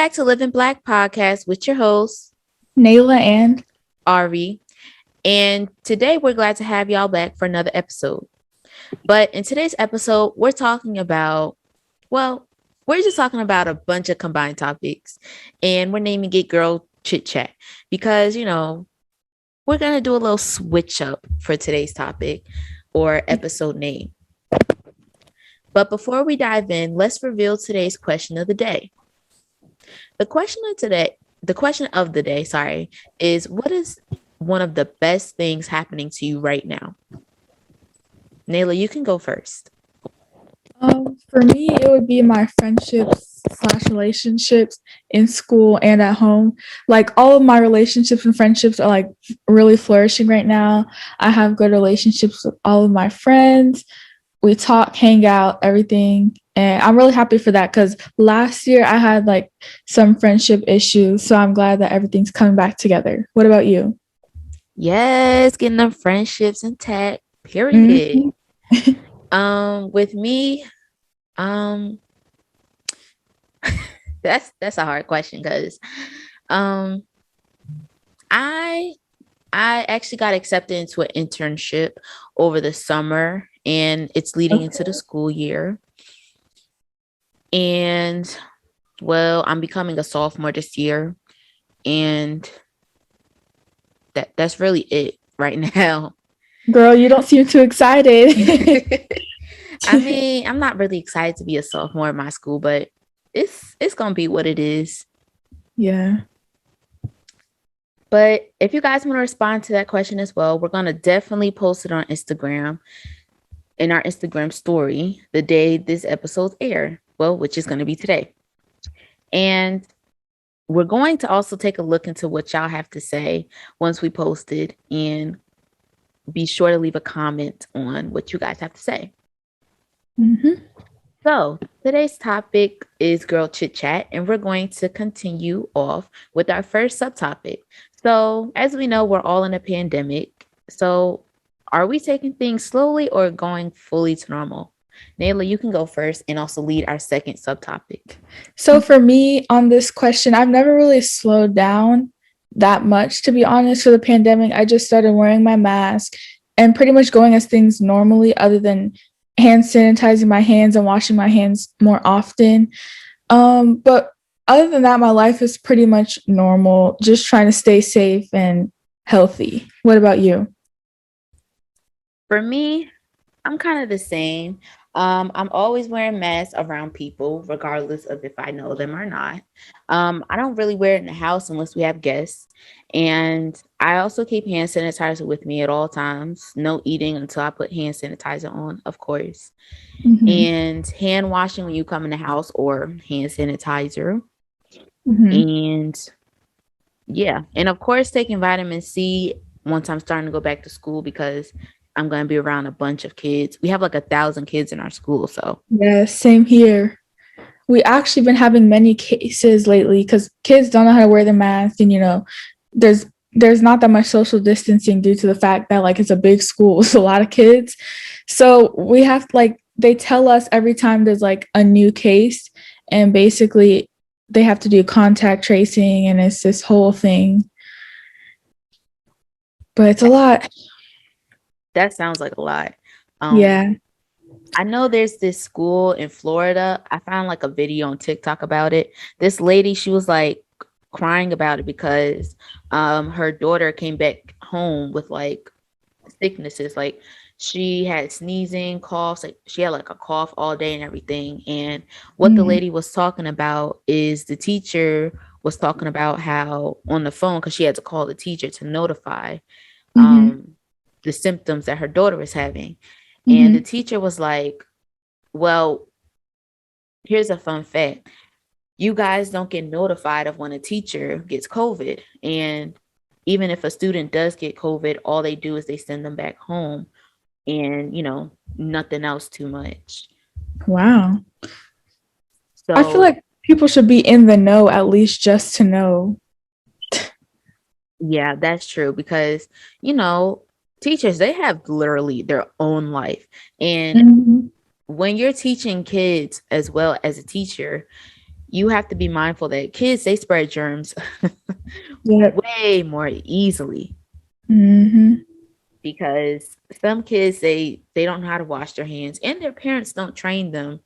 back to Living Black Podcast with your host, Nayla and Ari. And today we're glad to have y'all back for another episode. But in today's episode, we're just talking about a bunch of combined topics. And we're naming it Girl Chit Chat because, we're going to do a little switch up for today's topic or episode name. But before we dive in, let's reveal today's question of the day. The question of the day, is what is one of the best things happening to you right now? Nayla, you can go first. For me, it would be my friendships/relationships in school and at home. Like all of my relationships and friendships are like really flourishing right now. I have good relationships with all of my friends. We talk, hang out, everything. And I'm really happy for that because last year I had like some friendship issues. So I'm glad that everything's coming back together. What about you? Yes, getting them friendships intact, period. With me, that's a hard question because I actually got accepted into an internship over the summer and it's leading into the school year. And well, I'm becoming a sophomore this year and that's really it right now. Girl, you don't seem too excited. I mean, I'm not really excited to be a sophomore in my school, but it's gonna be what it is. Yeah. But if you guys want to respond to that question as well, we're gonna definitely post it on Instagram in our Instagram story the day this episode air. Well, which is gonna be today. And we're going to also take a look into what y'all have to say once we post it and be sure to leave a comment on what you guys have to say. Mm-hmm. So today's topic is Girl Chit Chat, and we're going to continue off with our first subtopic. So as we know, we're all in a pandemic. So are we taking things slowly or going fully to normal? Nayla, you can go first and also lead our second subtopic. So for me on this question, I've never really slowed down that much, to be honest, for the pandemic. I just started wearing my mask and pretty much going as things normally other than hand sanitizing my hands and washing my hands more often. But other than that, my life is pretty much normal, just trying to stay safe and healthy. What about you? For me, I'm kind of the same. I'm always wearing masks around people, regardless of if I know them or not. I don't really wear it in the house unless we have guests. And I also keep hand sanitizer with me at all times. No eating until I put hand sanitizer on, of course. Mm-hmm. And hand washing when you come in the house or hand sanitizer. Mm-hmm. And yeah. And of course, taking vitamin C once I'm starting to go back to school because I'm going to be around a bunch of kids. We have like 1,000 kids in our school. So yeah, same here. We actually been having many cases lately because kids don't know how to wear the mask, and there's not that much social distancing due to the fact that like it's a big school with a lot of kids. So we have like they tell us every time there's like a new case, and basically they have to do contact tracing, and it's this whole thing. But it's a lot. that sounds like a lot. Yeah. I know there's this school in Florida. I found like a video on TikTok about it. This lady, she was like crying about it because her daughter came back home with like sicknesses. Like she had sneezing, coughs, like she had like a cough all day and everything. And what the lady was talking about is the teacher was talking about how on the phone, because she had to call the teacher to notify the symptoms that her daughter was having. And the teacher was like, well, here's a fun fact. You guys don't get notified of when a teacher gets COVID. And even if a student does get COVID, all they do is they send them back home and, nothing else too much. Wow. So I feel like people should be in the know at least just to know. yeah, that's true because, teachers, they have literally their own life. And when you're teaching kids as well as a teacher, you have to be mindful that kids, they spread germs Yep. way more easily Mm-hmm. because some kids, they don't know how to wash their hands and their parents don't train them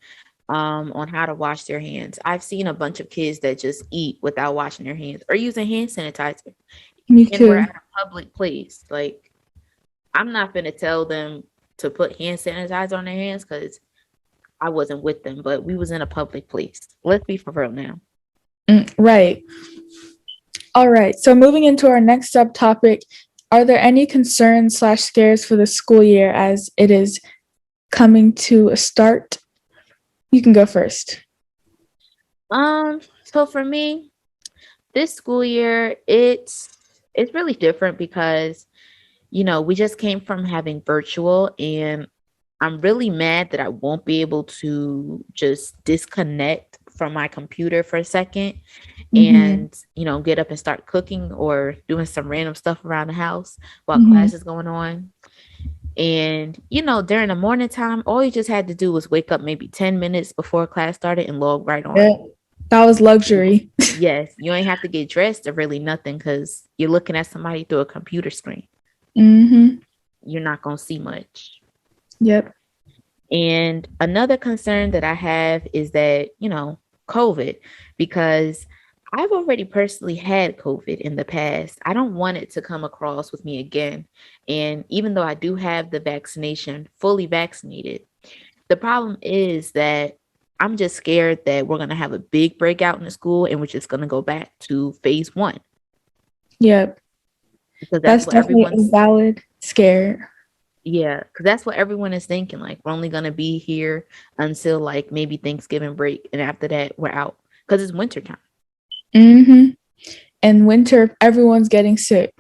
on how to wash their hands. I've seen a bunch of kids that just eat without washing their hands or using hand sanitizer, Me and we're too. at a public place. Like, I'm not going to tell them to put hand sanitizer on their hands because I wasn't with them, but we was in a public place. Let's be for real now. Right. All right. So moving into our next subtopic, are there any concerns slash scares for the school year as it is coming to a start? You can go first. So for me, this school year, it's really different because we just came from having virtual, and I'm really mad that I won't be able to just disconnect from my computer for a second Mm-hmm. and, get up and start cooking or doing some random stuff around the house while Mm-hmm. class is going on. And, during the morning time, all you just had to do was wake up maybe 10 minutes before class started and log right on. Yeah. That was luxury. Yes, you ain't have to get dressed or really nothing because you're looking at somebody through a computer screen. Mm-hmm. You're not going to see much. Yep. And another concern that I have is that, COVID, because I've already personally had COVID in the past. I don't want it to come across with me again. And even though I do have the vaccination, fully vaccinated, the problem is that I'm just scared that we're going to have a big breakout in the school and we're just going to go back to phase one Yep. because that's That's what definitely a everyone's, valid scare. yeah, because that's what everyone is thinking. Like, we're only going to be here until like maybe Thanksgiving break. And after that, we're out because it's winter time. Mm-hmm. And winter, everyone's getting sick.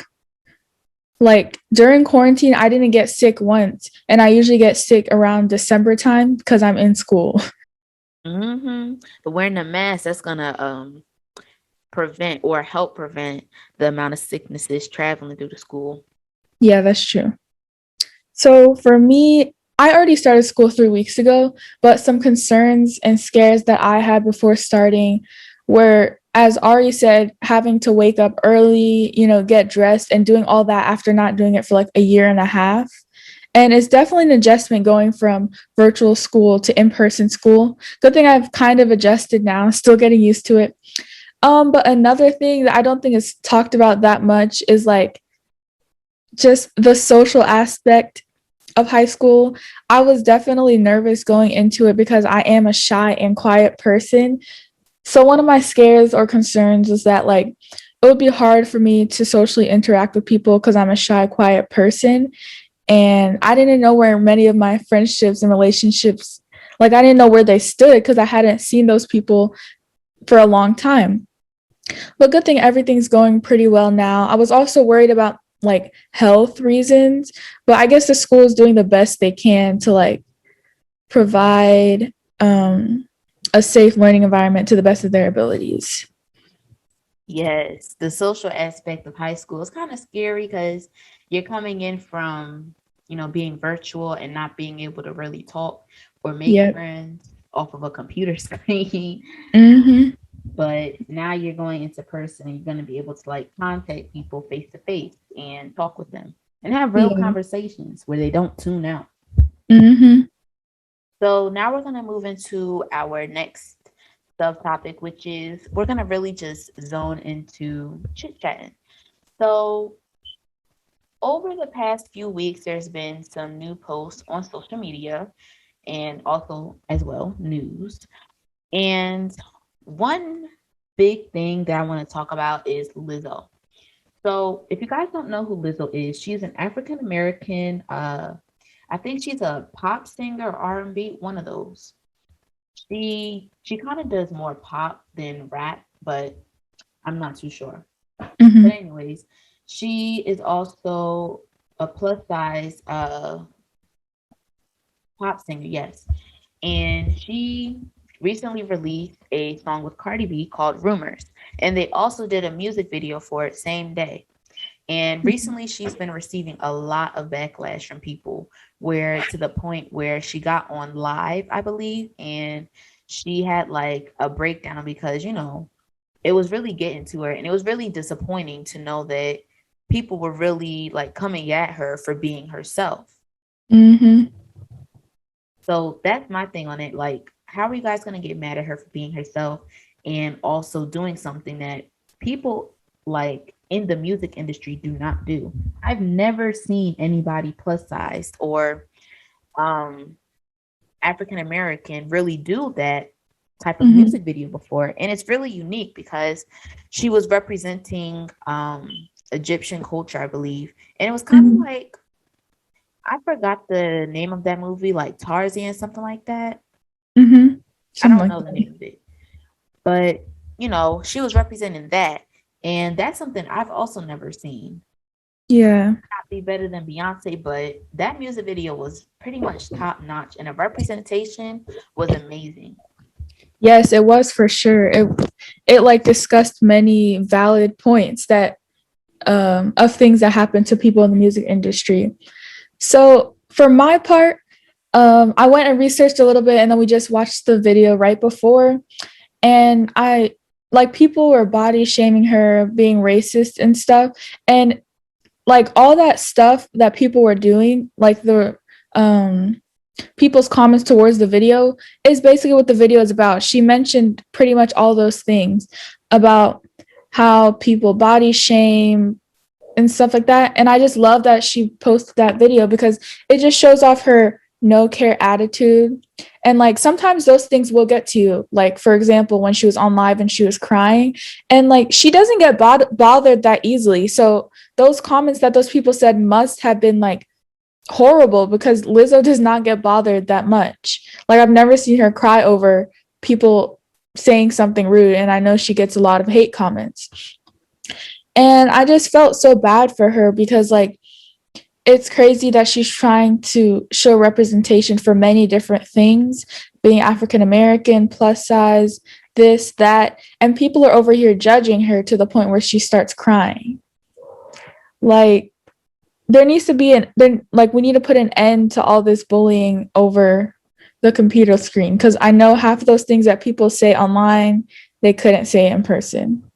Like during quarantine, I didn't get sick once, and I usually get sick around December time because I'm in school. But wearing a mask, that's going to prevent or help prevent the amount of sicknesses traveling through the school. Yeah, that's true. So for me, I already started school 3 weeks ago, but some concerns and scares that I had before starting were, as Ari said, having to wake up early, get dressed and doing all that after not doing it for like a year and a half. And it's definitely an adjustment going from virtual school to in-person school. Good thing I've kind of adjusted now, still getting used to it. But another thing that I don't think is talked about that much is like just the social aspect of high school. I was definitely nervous going into it because I am a shy and quiet person. So one of my scares or concerns is that like it would be hard for me to socially interact with people because I'm a shy, quiet person. And I didn't know where many of my friendships and relationships, like I didn't know where they stood because I hadn't seen those people for a long time. But good thing everything's going pretty well now. I was also worried about like health reasons, but I guess the school is doing the best they can to like provide a safe learning environment to the best of their abilities. Yes, the social aspect of high school is kind of scary because you're coming in from, being virtual and not being able to really talk or make Yep. friends off of a computer screen. Mm-hmm. But now you're going into person and you're going to be able to like contact people face to face and talk with them and have real Yeah. conversations where they don't tune out. Mm-hmm. So now we're going to move into our next subtopic, which is we're going to really just zone into chit chatting. So, over the past few weeks, there's been some new posts on social media and also, as well, news. And one big thing that I want to talk about is Lizzo. So, if you guys don't know who Lizzo is, she's an African American. I think she's a pop singer or R&B, one of those. She kind of does more pop than rap, but I'm not too sure. But Mm-hmm. anyways, she is also a plus size pop singer, yes. And she recently released a song with Cardi B called Rumors. And they also did a music video for it same day. And recently she's been receiving a lot of backlash from people where to the point where she got on live, I believe, and she had like a breakdown because, it was really getting to her, and it was really disappointing to know that people were really like coming at her for being herself. Mm-hmm. So that's my thing on it. Like, how are you guys going to get mad at her for being herself and also doing something that people like in the music industry do not do? I've never seen anybody plus sized or um African American really do that type of Mm-hmm. music video before. And it's really unique because she was representing Egyptian culture, I believe. And it was kind of Mm-hmm. like, I forgot the name of that movie, like Tarzan, something like that. Mm-hmm. I Something don't like know the that. name of it. But, she was representing that. And that's something I've also never seen. Yeah. Not be better than Beyonce, but that music video was pretty much top notch, and the representation was amazing. Yes, it was for sure. It like discussed many valid points that of things that happen to people in the music industry. So for my part, I went and researched a little bit, and then we just watched the video right before, and I like people were body shaming her, being racist and stuff, and like all that stuff that people were doing, like the people's comments towards the video is basically what the video is about. She mentioned pretty much all those things about how people body shame and stuff like that. And I just love that she posted that video because it just shows off her no care attitude. And like sometimes those things will get to you. Like, for example, when she was on live and she was crying, and like she doesn't get bothered that easily. So those comments that those people said must have been like horrible because Lizzo does not get bothered that much. Like I've never seen her cry over people saying something rude, and I know she gets a lot of hate comments. And I just felt so bad for her because like it's crazy that she's trying to show representation for many different things, being African American, plus size, this, that, and people are over here judging her to the point where she starts crying. Like there needs to be we need to put an end to all this bullying over the computer screen because I know half of those things that people say online they couldn't say in person.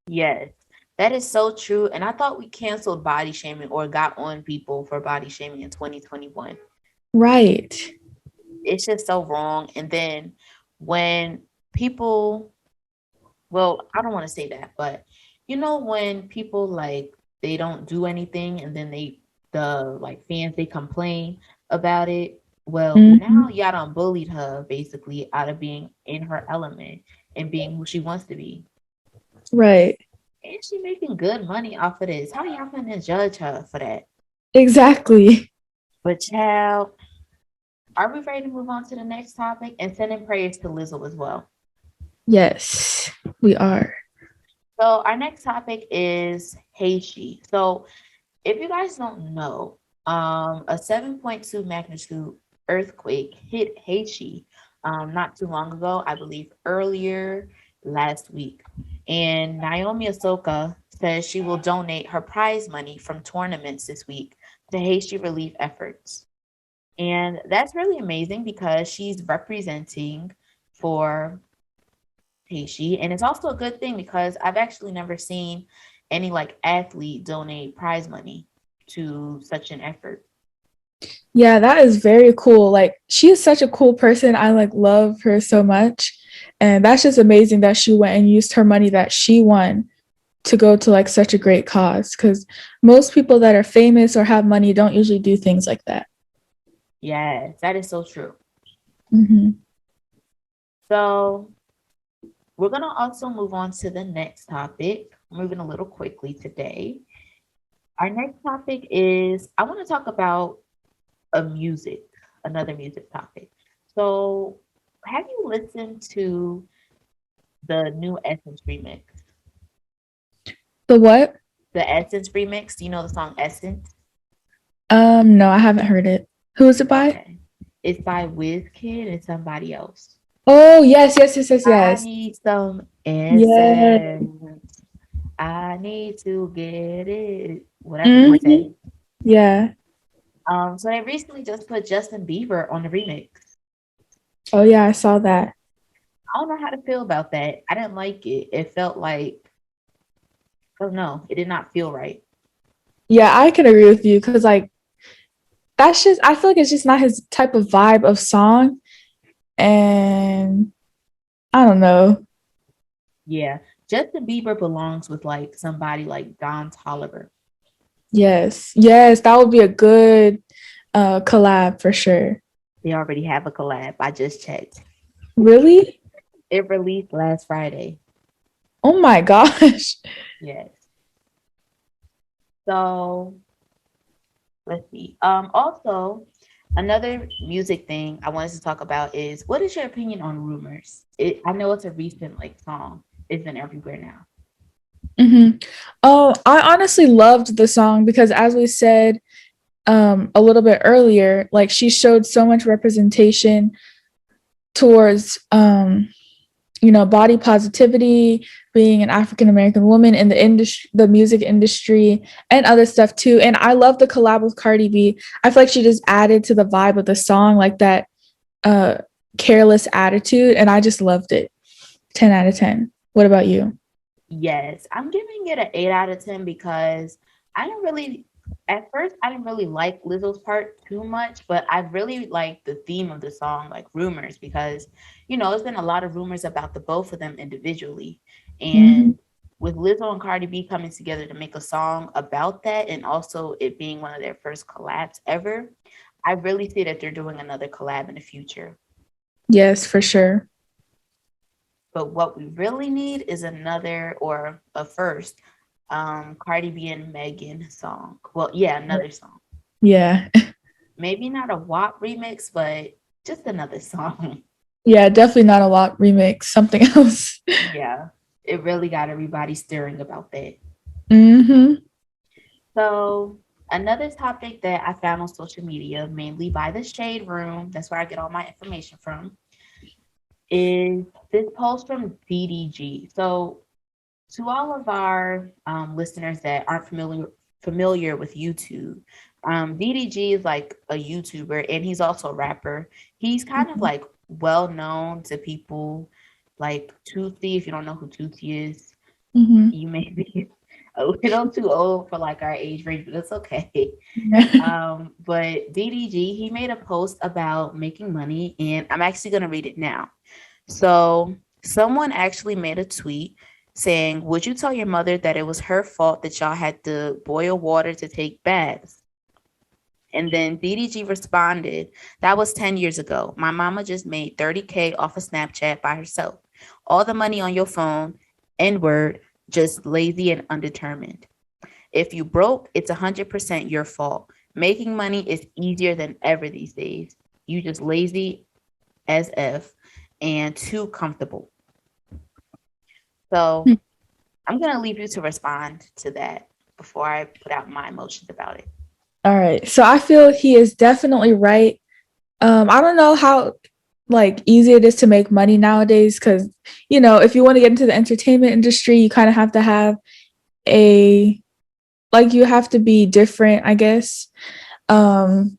Yes, that is so true. And I thought we canceled body shaming or got on people for body shaming in 2021. Right. It's just so wrong. And then when people, well, I don't want to say that, but when people like they don't do anything and then the like fans, they complain about it. Well, now Mm-hmm. y'all done bullied her basically out of being in her element and being who she wants to be. Right. And she making good money off of this. How y'all gonna judge her for that? Exactly. But child, are we ready to move on to the next topic and sending prayers to Lizzle as well? Yes, we are. So our next topic is Haiti. So if you guys don't know, a 7.2 magnitude earthquake hit Haiti not too long ago, I believe earlier last week. And Naomi Ahsoka says she will donate her prize money from tournaments this week to Haiti relief efforts. And that's really amazing because she's representing for Haiti. And it's also a good thing because I've actually never seen any like athlete donate prize money to such an effort. Yeah, that is very cool. Like she is such a cool person. I like love her so much. And that's just amazing that she went and used her money that she won to go to like such a great cause cuz most people that are famous or have money don't usually do things like that. Yes, that is so true. Mhm. So we're gonna also move on to the next topic. Moving a little quickly today. Our next topic is I want to talk about another music topic. So have you listened to the new Essence remix? The what? The Essence remix. Do you know the song Essence? No, I haven't heard it. Who is it by? Okay. It's by Wizkid and somebody else. Oh, yes, yes, yes, yes, I yes. need some Yeah. essence. I need to get it. Whatever he Mhm. said. Yeah. So they recently just put Justin Bieber on the remix. Oh yeah, I saw that. I don't know how to feel about that. I didn't like it. It felt like, oh no, it did not feel right. Yeah, I can agree with you because like that's just I feel like it's just not his type of vibe of song, and I don't know. Yeah. Justin Bieber belongs with like somebody like Don Tolliver. Yes, yes, that would be a good collab for sure. They already have a collab. I just checked. Really? It released last Friday. Oh my gosh. Yes. So let's see. Also, another music thing I wanted to talk about is what is your opinion on rumors? I know it's a recent like song. It's been everywhere now. Mm-hmm. Oh, I honestly loved the song because, as we said a little bit earlier, like she showed so much representation towards body positivity, being an African American woman in the industry, the music industry, and other stuff too. And I love the collab with Cardi B. I feel like she just added to the vibe of the song, like that uh careless attitude, and I just loved it. 10 out of 10. What about you? Yes, I'm giving it an 8 out of 10 because I didn't really, at first, I didn't really like Lizzle's part too much, but I really like the theme of the song, like rumors, because, there's been a lot of rumors about the both of them individually. Mm-hmm. And with Lizzo and Cardi B coming together to make a song about that, and also it being one of their first collabs ever, I really see that they're doing another collab in the future. Yes, for sure. But what we really need is another or a first Cardi B and Megan song. Well, yeah, another song. Yeah. Maybe not a WAP remix, but just another song. Yeah, definitely not a lot remix, something else. Yeah, it really got everybody stirring about that. Mm-hmm. So, another topic that I found on social media, mainly by the Shade Room, that's where I get all my information from, is this post from DDG. So, to all of our listeners that aren't familiar with YouTube, DDG is like a YouTuber and he's also a rapper. He's kind of like well known to people like Toothy. If you don't know who Toothy is, Mm-hmm. you may be a little too old for like our age range, but it's okay. Yeah. But DDG, he made a post about making money, and I'm actually gonna read it now. So someone actually made a tweet saying, "Would you tell your mother that it was her fault that y'all had to boil water to take baths?" And then DDG responded, "That was 10 years ago. My mama just made 30K off of Snapchat by herself. All the money on your phone, N word, just lazy and undetermined. If you broke, it's 100% your fault. Making money is easier than ever these days. You just lazy as F and too comfortable." So I'm gonna leave you to respond to that before I put out my emotions about it. All right. So I feel he is definitely right. I don't know how like easy it is to make money nowadays because if you want to get into the entertainment industry, you kind of have to have a like you have to be different, I guess. Um,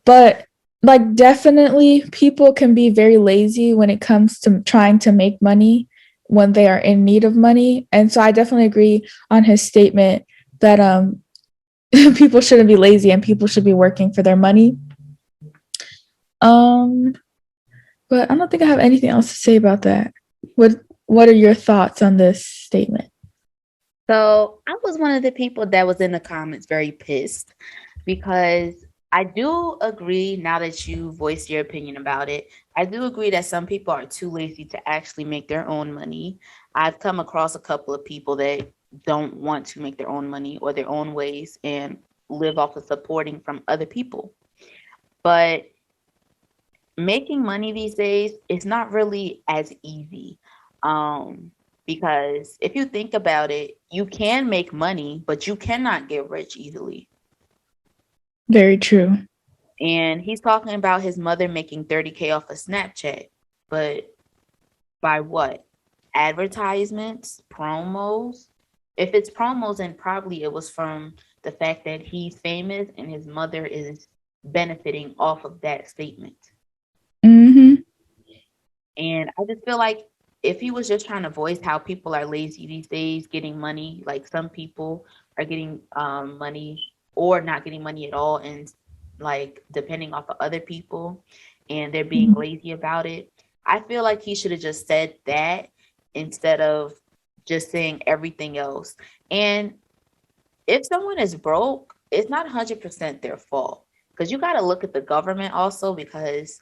but like definitely people can be very lazy when it comes to trying to make money when they are in need of money. And so I definitely agree on his statement that people shouldn't be lazy and people should be working for their money. Um, but I don't think I have anything else to say about that. What are your thoughts on this statement? So I was one of the people that was in the comments very pissed because I do agree now that you voiced your opinion about it. I do agree that some people are too lazy to actually make their own money. I've come across a couple of people that don't want to make their own money or their own ways and live off of supporting from other people. But making money these days is not really as easy. Um, because if you think about it, you can make money, but you cannot get rich easily. Very true. And he's talking about his mother making 30K off of Snapchat. But by what? Advertisements, promos. If it's promos, then probably it was from the fact that he's famous and his mother is benefiting off of that statement. Mm-hmm. And I just feel like if he was just trying to voice how people are lazy these days, getting money, like some people are getting money or not getting money at all, and like depending off of other people, and they're being Mhm. lazy about it. I feel like he should have just said that instead of just saying everything else. And if someone is broke, it's not 100% their fault, because you got to look at the government also, because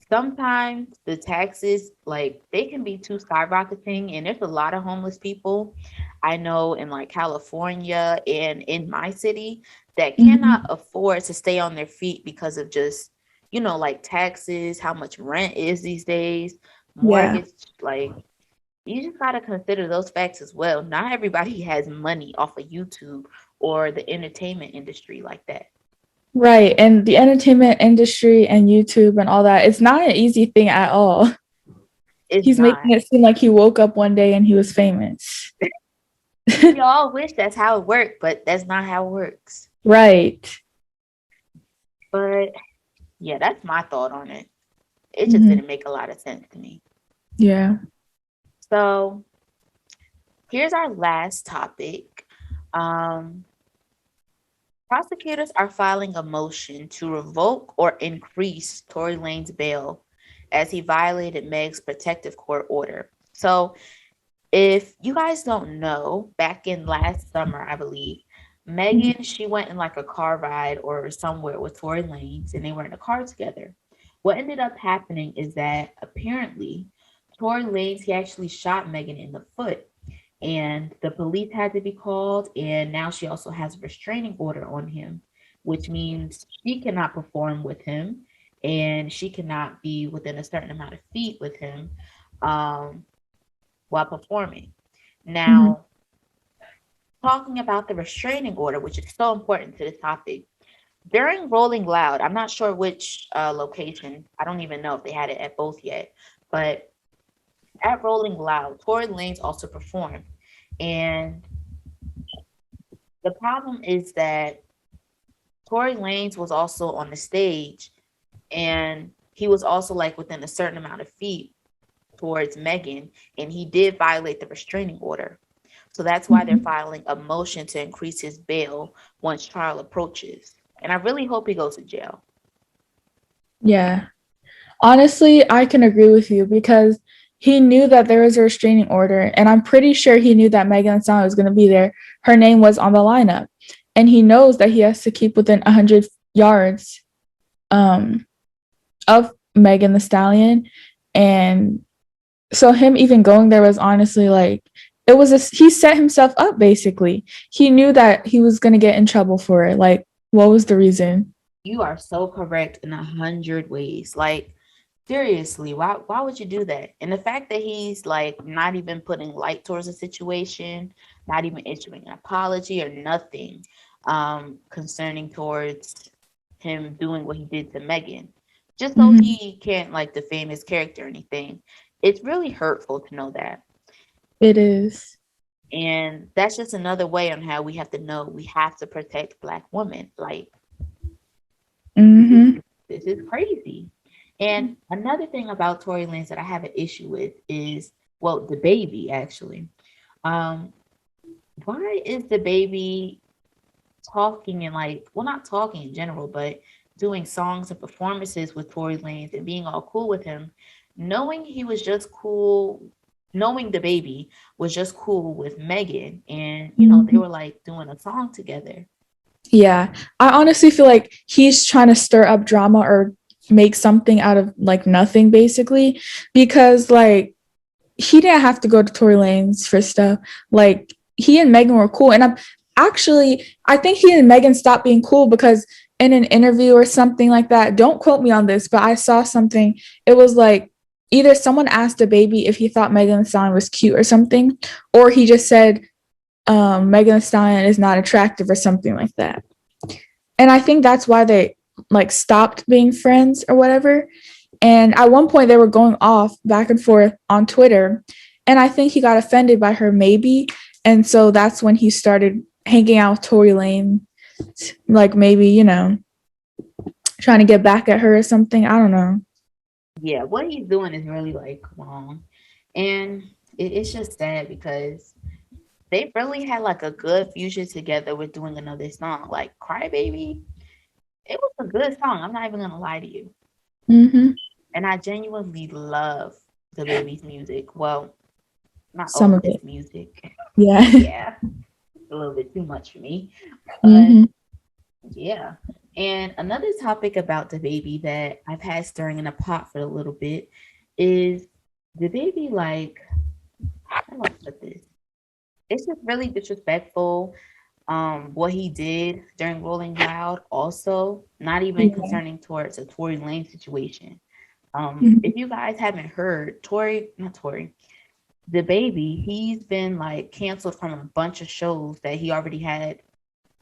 sometimes the taxes, like, they can be too skyrocketing, and there's a lot of homeless people I know in like California and in my city that cannot Mhm. afford to stay on their feet because of just, like taxes, how much rent is these days, Yeah. mortgage, like, you just got to consider those facts as well. Not everybody has money off of YouTube or the entertainment industry like that. Right. And the entertainment industry and YouTube and all that, it's not an easy thing at all. It's He's not. making it seem like he woke up one day and he was famous. We all wish that's how it worked, but that's not how it works. Right. But yeah, that's my thought on it. It just Hmm. didn't make a lot of sense to me. Yeah. So here's our last topic. Um, Prosecutors are filing a motion to revoke or increase Tory Lane's bail as he violated Meg's protective court order. So if you guys don't know, back in last summer, I believe, Megan, she went in like a car ride or somewhere with Tory Lanez, and they were in a car together. What ended up happening is that apparently Tory Lanez, he actually shot Megan in the foot, and the police had to be called, and now she also has a restraining order on him, which means she cannot perform with him, and she cannot be within a certain amount of feet with him um, while performing. Hmm. Now, talking about the restraining order, which is so important to this topic, during Rolling Loud, I'm not sure which location. I don't even know if they had it at both yet, but at Rolling Loud, Tory Lanez also performed. And the problem is that Tory Lanez was also on the stage, and he was also like within a certain amount of feet towards Megan, and he did violate the restraining order. So that's why they're Hmm. filing a motion to increase his bail once trial approaches. And I really hope he goes to jail. Yeah. Honestly, I can agree with you because he knew that there was a restraining order, and I'm pretty sure he knew that Megan Thee Stallion was going to be there. Her name was on the lineup, and he knows that he has to keep within 100 yards um, of Megan Thee Stallion, and so him even going there was honestly like it was he set himself up basically. He knew that he was going to get in trouble for it. Like, what was the reason? You are so correct in 100 ways. Like, seriously, why would you do that? And the fact that he's like not even putting light towards the situation, not even issuing an apology or nothing concerning towards him doing what he did to Megan, just so Mm-hmm. he can't like defame his character or anything. It's really hurtful to know that. It is. And that's just another way on how we have to know we have to protect Black women. Like, this is Mm-hmm. this is crazy. And another thing about Tory Lanez that I have an issue with is, well, the baby actually. Um, why is the baby talking and like, well, not talking in general, but doing songs and performances with Tory Lanez and being all cool with him, knowing he was just cool, knowing the baby was just cool with Megan, and they Mm-hmm. were like doing a song together. Yeah. I honestly feel like he's trying to stir up drama or make something out of like nothing basically because like he didn't have to go to Tory Lanez for stuff. Like he and Megan were cool. And I think he and Megan stopped being cool because in an interview or something like that, don't quote me on this, but I saw something. It was like either someone asked a baby if he thought Megan Thee Stallion was cute or something, or he just said Megan Thee Stallion is not attractive or something like that. And I think that's why they like stopped being friends or whatever. And at one point, they were going off back and forth on Twitter. And I think he got offended by her, maybe. And so that's when he started hanging out with Tory Lane, like maybe, trying to get back at her or something. I don't know. Yeah, what he's doing is really like wrong. And it's just sad because they really had like a good future together with doing another song. Like Crybaby, it was a good song. I'm not even gonna lie to you. Mm-hmm. And I genuinely love the baby's music. Well, not Some all of of his it. music. Yeah. Yeah, a little bit too much for me. But Mm-hmm. yeah. And another topic about the baby that I've had stirring in the pot for a little bit is the baby like, how do I put this? It's just really disrespectful. What he did during Rolling Loud, also not even Yeah. concerning towards a Tory Lane situation. Mhm. If you guys haven't heard, Tory, not Tory, the baby, he's been like canceled from a bunch of shows that he already had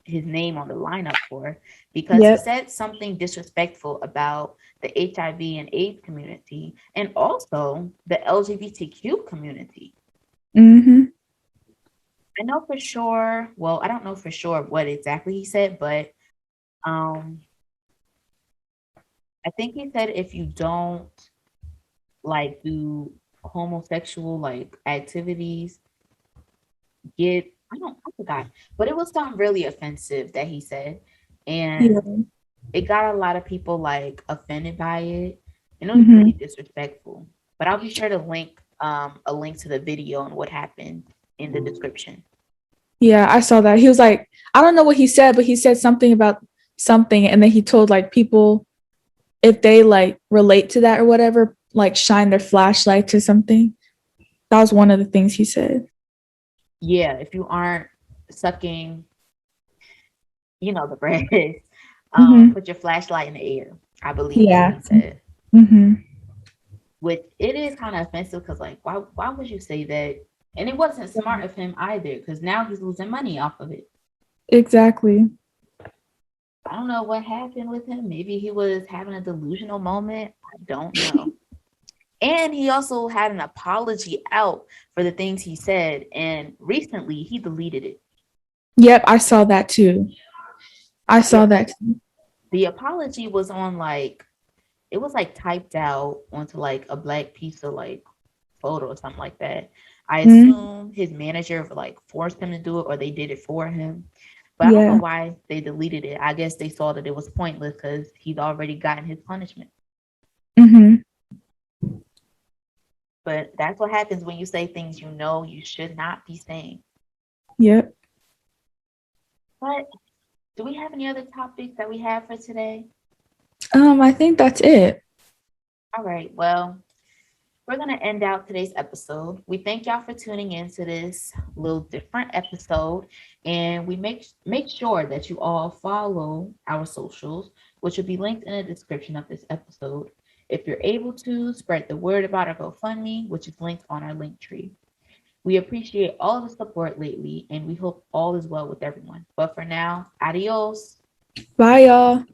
his name on the lineup for because he Yep. said something disrespectful about the HIV and AIDS community and also the LGBTQ community. Mm-hmm. I know for sure, well, I don't know for sure what exactly he said, but um I think he said if you don't like do homosexual like activities, get I forgot, but it was something really offensive that he said. And Yeah. it got a lot of people like offended by it. And it was really Mm-hmm. disrespectful. But I'll be sure to link a link to the video and what happened in the description. Yeah, I saw that. He was like, I don't know what he said, but he said something about something, and then he told like people if they like relate to that or whatever, like shine their flashlight to something. That was one of the things he said. Yeah, if you aren't sucking, the bread, Mm-hmm. put your flashlight in the air. I believe is what Yeah. he said. Mm-hmm. Which it is kind of offensive because like why would you say that? And it wasn't smart of him either because now he's losing money off of it. Exactly. I don't know what happened with him. Maybe he was having a delusional moment. I don't know. And he also had an apology out for the things he said. And recently he deleted it. Yep, I saw that too. I saw Yep. that too. The apology was on like, it was like typed out onto like a black piece of like photo or something like that. I Mm-hmm. assume his manager like forced him to do it or they did it for him. But I don't know Yeah. why they deleted it. I guess they saw that it was pointless because he's already gotten his punishment. Mm-hmm. But that's what happens when you say things you know you should not be saying. Yep. But do we have any other topics that we have for today? I think that's it. All right. Well, we're going to end out today's episode. We thank y'all for tuning in to this little different episode. And we make sure that you all follow our socials, which will be linked in the description of this episode. If you're able to, spread the word about our GoFundMe, which is linked on our link tree. We appreciate all the support lately, and we hope all is well with everyone. But for now, adios. Bye, y'all.